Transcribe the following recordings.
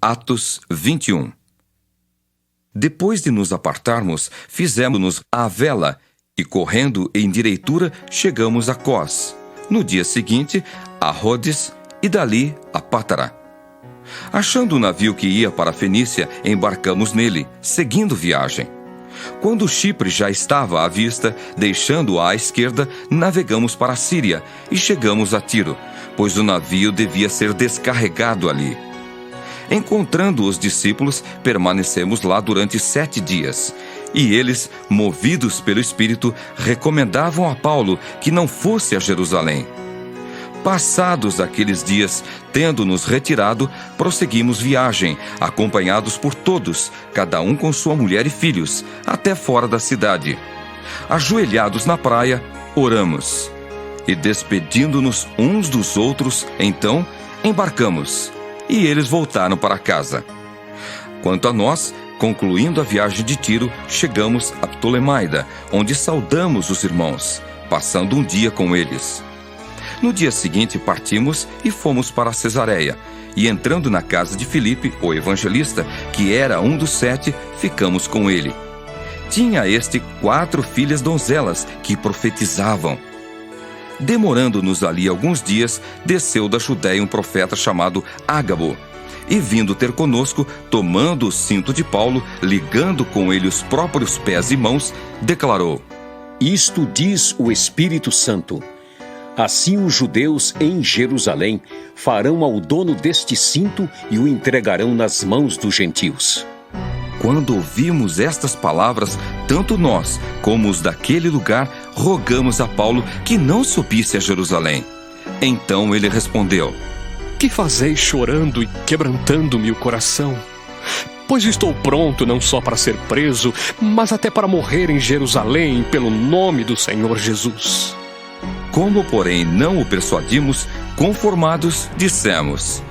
Atos 21. Depois de nos apartarmos, fizemos-nos à vela e, correndo em direitura, chegamos a Cós. No dia seguinte, a Rhodes e dali a Pátara. Achando o navio que ia para a Fenícia, embarcamos nele, seguindo viagem. Quando Chipre já estava à vista, deixando-o à esquerda, navegamos para a Síria e chegamos a Tiro, pois o navio devia ser descarregado ali. Encontrando os discípulos, permanecemos lá durante 7 dias. E eles, movidos pelo Espírito, recomendavam a Paulo que não fosse a Jerusalém. Passados aqueles dias, tendo-nos retirado, prosseguimos viagem, acompanhados por todos, cada um com sua mulher e filhos, até fora da cidade. Ajoelhados na praia, oramos. E despedindo-nos uns dos outros, então, embarcamos. E eles voltaram para casa. Quanto a nós, concluindo a viagem de Tiro, chegamos a Ptolemaida, onde saudamos os irmãos, passando um dia com eles. No dia seguinte partimos e fomos para Cesareia, e entrando na casa de Filipe, o evangelista, que era um dos 7, ficamos com ele. Tinha este 4 filhas donzelas que profetizavam. Demorando-nos ali alguns dias, desceu da Judéia um profeta chamado Ágabo, e vindo ter conosco, tomando o cinto de Paulo, ligando com ele os próprios pés e mãos, declarou: Isto diz o Espírito Santo. Assim os judeus em Jerusalém farão ao dono deste cinto e o entregarão nas mãos dos gentios. Quando ouvimos estas palavras, tanto nós como os daquele lugar rogamos a Paulo que não subisse a Jerusalém. Então ele respondeu: Que fazeis chorando e quebrantando-me o coração? Pois estou pronto não só para ser preso, mas até para morrer em Jerusalém pelo nome do Senhor Jesus. Como, porém, não o persuadimos, conformados, dissemos: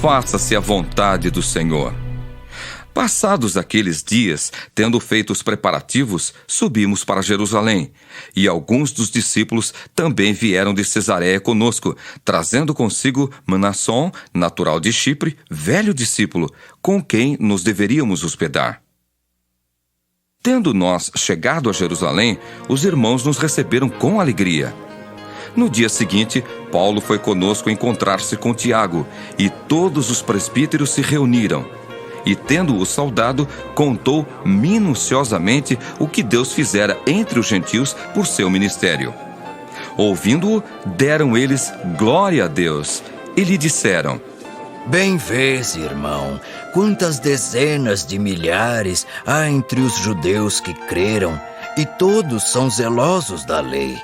Faça-se a vontade do Senhor. Passados aqueles dias, tendo feito os preparativos, subimos para Jerusalém, e alguns dos discípulos também vieram de Cesareia conosco, trazendo consigo Mnasson, natural de Chipre, velho discípulo, com quem nos deveríamos hospedar. Tendo nós chegado a Jerusalém, os irmãos nos receberam com alegria. No dia seguinte, Paulo foi conosco encontrar-se com Tiago, e todos os presbíteros se reuniram. E, tendo-o saudado, contou minuciosamente o que Deus fizera entre os gentios por seu ministério. Ouvindo-o, deram eles glória a Deus, e lhe disseram: Bem vês, irmão, quantas dezenas de milhares há entre os judeus que creram, e todos são zelosos da lei.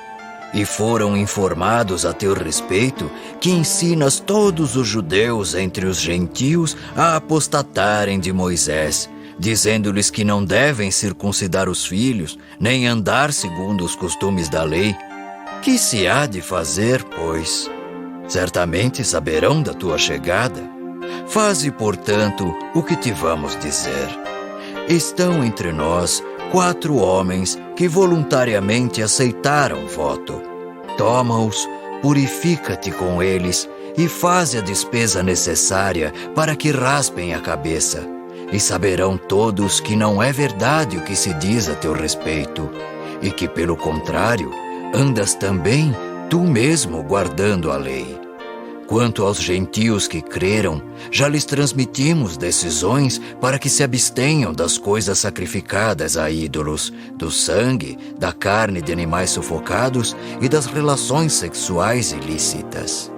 E foram informados a teu respeito que ensinas todos os judeus entre os gentios a apostatarem de Moisés, dizendo-lhes que não devem circuncidar os filhos, nem andar segundo os costumes da lei. Que se há de fazer, pois? Certamente saberão da tua chegada. Faze, portanto, o que te vamos dizer. Estão entre nós 4 homens que voluntariamente aceitaram o voto. Toma-os, purifica-te com eles e faze a despesa necessária para que raspem a cabeça. E saberão todos que não é verdade o que se diz a teu respeito, e que, pelo contrário, andas também tu mesmo guardando a lei. Quanto aos gentios que creram, já lhes transmitimos decisões para que se abstenham das coisas sacrificadas a ídolos, do sangue, da carne de animais sufocados e das relações sexuais ilícitas.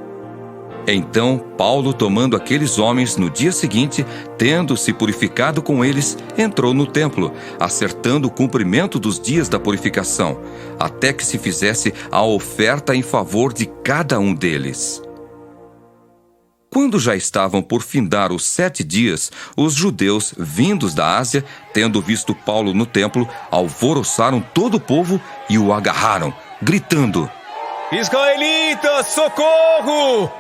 Então Paulo, tomando aqueles homens no dia seguinte, tendo-se purificado com eles, entrou no templo, acertando o cumprimento dos dias da purificação, até que se fizesse a oferta em favor de cada um deles. Quando já estavam por findar os 7 dias, os judeus, vindos da Ásia, tendo visto Paulo no templo, alvoroçaram todo o povo e o agarraram, gritando: Israelitas, socorro!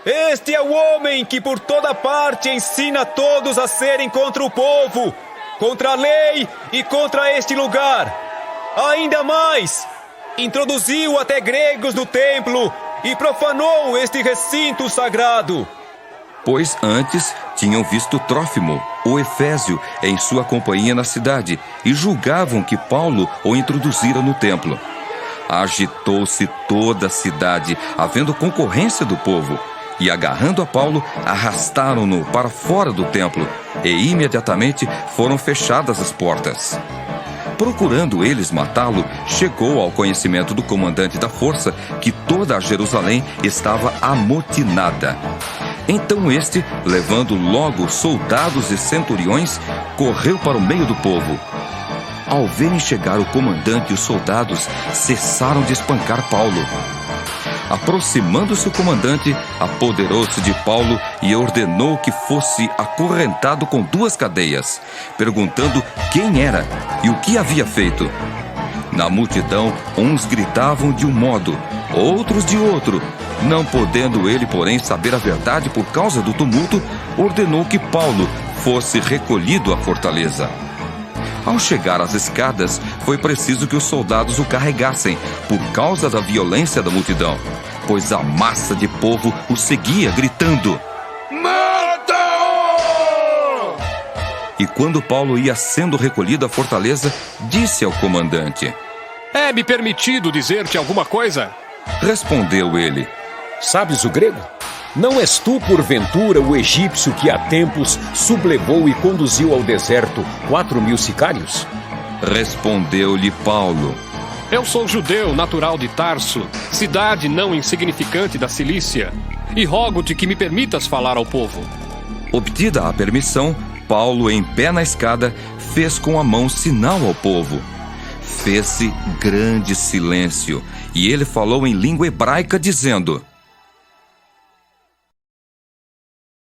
Este é o homem que por toda parte ensina todos a serem contra o povo, contra a lei e contra este lugar. Ainda mais, introduziu até gregos no templo e profanou este recinto sagrado. Pois antes Tinham visto Trófimo, o Efésio, em sua companhia na cidade e julgavam que Paulo o introduzira no templo. Agitou-se toda a cidade, havendo concorrência do povo, e agarrando a Paulo, arrastaram-no para fora do templo, e imediatamente foram fechadas as portas. Procurando eles matá-lo, chegou ao conhecimento do comandante da força que toda a Jerusalém estava amotinada. Então este, levando logo soldados e centuriões, correu para o meio do povo. Ao verem chegar o comandante e os soldados, cessaram de espancar Paulo. Aproximando-se o comandante, apoderou-se de Paulo e ordenou que fosse acorrentado com 2 cadeias, perguntando quem era e o que havia feito. Na multidão, uns gritavam de um modo, outros de outro. Não podendo ele, porém, saber a verdade por causa do tumulto, ordenou que Paulo fosse recolhido à fortaleza. Ao chegar às escadas, foi preciso que os soldados o carregassem, por causa da violência da multidão, pois a massa de povo o seguia, gritando: "Mata-o!" E quando Paulo ia sendo recolhido à fortaleza, disse ao comandante: É-me permitido dizer-te alguma coisa? Respondeu ele: Sabes o grego? Não és tu, porventura, o egípcio que há tempos sublevou e conduziu ao deserto 4.000 sicários? Respondeu-lhe Paulo: Eu sou judeu, natural de Tarso, cidade não insignificante da Cilícia, e rogo-te que me permitas falar ao povo. Obtida a permissão, Paulo, em pé na escada, fez com a mão sinal ao povo. Fez-se grande silêncio, e ele falou em língua hebraica, dizendo: